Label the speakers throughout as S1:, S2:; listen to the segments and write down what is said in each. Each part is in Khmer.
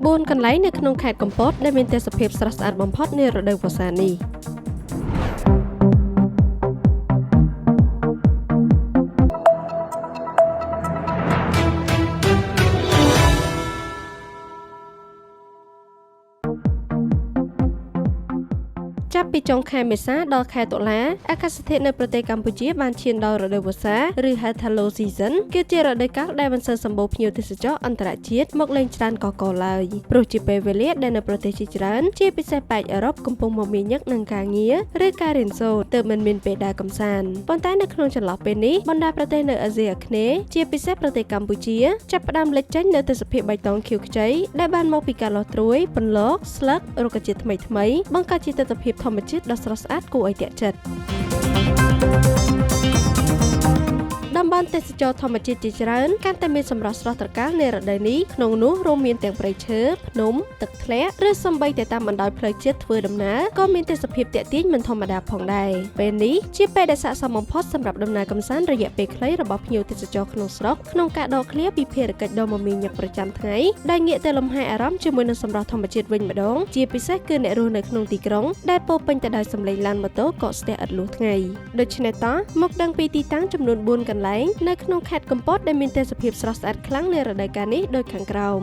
S1: 4 កន្លែងនៅក្នុងខេត្តកំពតដែលមានទេសភាពស្រស់ស្អាតបំផុតនារដូវវស្សានេះចាប់ពីចុងខែមេសាដល់ខែតុលាអាកាសធាតុនៅប្រទេសកម្ពុជាបានឈានដល់រដូវវស្សាឬហៅថា low season គឺជារដូវកាលដែលមិនសូវសម្បូរភ្ញៀវទេសចរអន្តរជាតិមកលេងច្រើនកកឡើយព្រោះជាពេលវេលាដែលនៅប្រទេសជាច្រើនជាពិសេសប៉ែកអឺរ៉ុបកំពុងមមាញឹកនឹងការងារឬការរៀនសូត្រទើបមិនមានពេលដើរកម្សាន្តប៉ុន្តែនៅក្នុងចន្លោះពេលនេះបណ្ដាប្រទេសនៅអាស៊ីអាគ្នេយ៍ជាពិសេសប្រទេសកម្ពុជាចាប់ផ្ដើមលេចចេញនូវទេសភាពបៃតងខៀវខ្ចីដែលបានមកពីការលាស់ត្រួយពន្លកស្លឹករុក្ខជាតិថ្មីៗបង្កើតជាទិដ្ឋភាពធម្មជាតិដ៏ស្រស់ស្អាតគួរឲ្យទាក់ចិត្តតំបន់ទេសចរធម្មជាតិជាច្រើនកាន់តែមានសម្រស់ស្រស់ត្រកាលនារដូវនេះក្នុងនោះរួមមានទាំងព្រៃឈើភ្នំទឹកធ្លាក់ឬសូម្បីតែតាមបណ្ដោយផ្លូវជាតិធ្វើដំណើរក៏មានទេសភាពទាក់ទាញមិនធម្មតាផងដែរពេលនេះជាពេលដែលស័ក្តិសមបំផុតសម្រាប់ដំណើរកម្សាន្តរយៈពេលខ្លីរបស់ភ្ញៀវទេសចរក្នុងស្រុកក្នុងការដកឃ្លាពីភារកិច្ចដ៏មមាញឹកប្រចាំថ្ងៃដែលងាកទៅលំហែអារម្មណ៍ជាមួយនឹងសម្រស់ធម្មជាតិវិញម្ដងជាពិសេសគឺអ្នករស់នៅក្នុងទីក្រុងដែលពោរពេញទៅដោយសម្លេងឡានម៉ូតូកកស្ទះឥតលួសថ្ងៃដូច្នេះតោះមកដឹងពីទីតាំងចំនួន4កន្លែងនៅក្នុងខេត្តកំពតដែលមានទេសភាពស្រស់ស្អាតខ្លាំងនារដូវកាលនេះដូចខាងក្រោម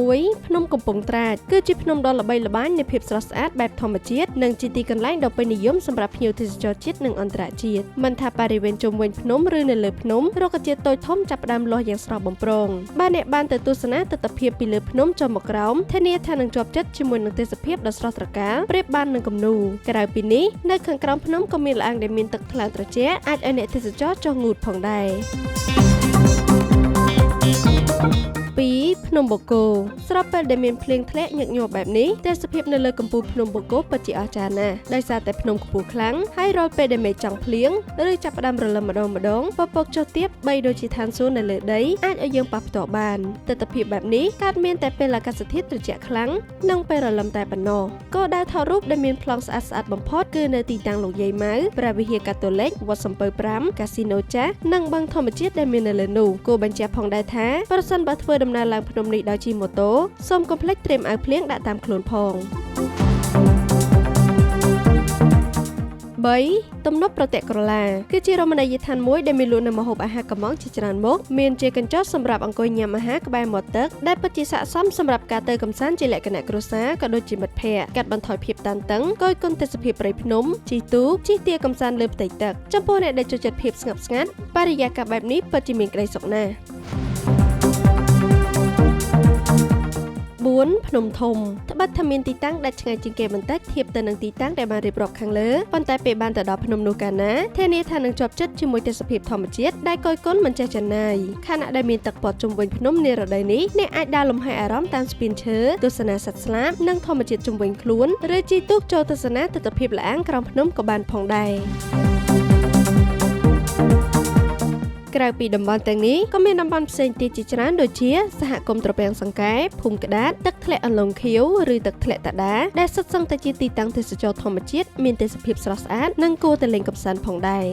S1: 1ភ្នំកំពង់ត្រាចគឺជាភ្នំដ៏ល្បីល្បាញនៃភាពស្រស់ស្អាតបែបធម្មជាតិនិងជាទីកន្លែងដ៏ពេញនិយមសម្រាប់ភ្ញៀវទេសចរជាតិនិងអន្តរជាតិមិនថាបរិវេណជុំវិញភ្នំឬនៅលើភ្នំរុក្ខជាតិតូចធំចាប់ផ្ដើមលាស់យ៉ាងស្រស់បំព្រងបើអ្នកបានទៅទស្សនាទិដ្ឋភាពពីលើភ្នំចុះមកក្រោមធានាថានឹងជាប់ចិត្តជាមួយនឹងទេសភាពដ៏ស្រស់ត្រកាលប្រៀបបាននឹងគំនូរក្រៅពីនេះនៅខាងក្រោមភ្នំក៏មានល្អាងដែលមានទឹកថ្លាត្រជាក់អាចឲ្យអ្នកទេសចរចុះងូតផងដែរ2ភ្នំបូកគោស្របពេលដែលមានភ្លៀងធ្លាក់ញឹកញាប់បែបនេះទេសភាពនៅលើកំពូលភ្នំបូកគោពិតជាអស្ចារ្យណាស់ដោយសារតែភ្នំខ្ពស់ខ្លាំងហើយរាល់ពេលដែលមេឃចង់ភ្លៀងឬចាប់ផ្ដើមរលឹមម្ដងពពកចុះទាបបីដូចជាឋានសួគ៌នៅលើដីអាចឲ្យយើងប៉ះផ្ទាល់បានទិដ្ឋភាពបែបនេះកើតមានតែពេលអាកាសធាតុត្រជាក់ខ្លាំងនិងពេលរលឹមតែប៉ុណ្ណោះគោលដៅថតរូបដែលមានប្លង់ស្អាតបំផុតគឺនៅទីតាំងលោកយាយម៉ៅព្រះវិហារកាតូលិកវត្តសំពៅ5កាស៊ីណូចាស់និងបឹងធម្មជាតិដែលមាននៅលើនោះគួរបញ្ជាក់ផងដែរថាប្រសិនបើធ្វើដំណើរឡើងភ្នំនេះដោយជិះម៉ូតូសូមកុំភ្លេចត្រៀមអាវភ្លៀងដាក់តាមខ្លួនផង3ទំនប់ប្រតិក្រឡាគឺជារមណីយដ្ឋានមួយដែលមានលក់នៅម្ហូបអាហារកម្មង់ជាច្រើនមុខមានជាកញ្ចក់សម្រាប់អង្គុយញ៉ាំអាហារក្បែរមាត់ទឹកដែលពិតជាស័ក្តិសមសម្រាប់ការទៅកម្សាន្តជាលក្ខណៈគ្រួសារក៏ដូចជាមិត្តភ័ក្តិកាត់បន្ថយភាពតានតឹងគយគន់ទេសភាពព្រៃភ្នំជិះទូកជិះទាកម្សាន្តលើផ្ទៃទឹកចំពោះអ្នកដែលចូលចិត្តភាពស្ងប់ស្ងាត់បរិយាកាសបែបនេះពិតជាមានក្តីសុខណាស់4ភ្នំធំត្បិតថាមានទីតាំងដាច់ឆ្ងាយជាងគេបន្តិចធៀបទៅនឹងទីតាំងដែលបានរៀបរាប់ខាងលើប៉ុន្តែពេលបានទៅដល់ភ្នំនោះកាលណាធានាថានឹងជាប់ចិត្តជាមួយទេសភាពធម្មជាតិដែលគយគន់មិនចេះចំណាយខណៈដែលមានទឹកព័ទ្ធជុំវិញភ្នំនារដូវនេះអ្នកអាចដើរលំហែអារម្មណ៍តាមស្ពានឈើទស្សនាសត្វស្លាបនិងធម្មជាតិជុំវិញខ្លួនឬជិះទូកចូលទស្សនាទិដ្ឋភាពល្អាងក្រោមភ្នំក៏បានផងដែរក្រៅពីតំបន់ទាំងនេះក៏មានតំបន់ផ្សេងទៀតជាច្រើនដូចជាសហគមន៍ត្រពាំងសង្កែភូមិក្តាតទឹកធ្លាក់អន្លង់ខៀវឬទឹកធ្លាក់តាដាដែលសុទ្ធសឹងតែជាទីតាំងទេសចរធម្មជាតិមានទេសភាពស្រស់ស្អាតនិងគួរទៅលេងកម្សាន្តផងដែរ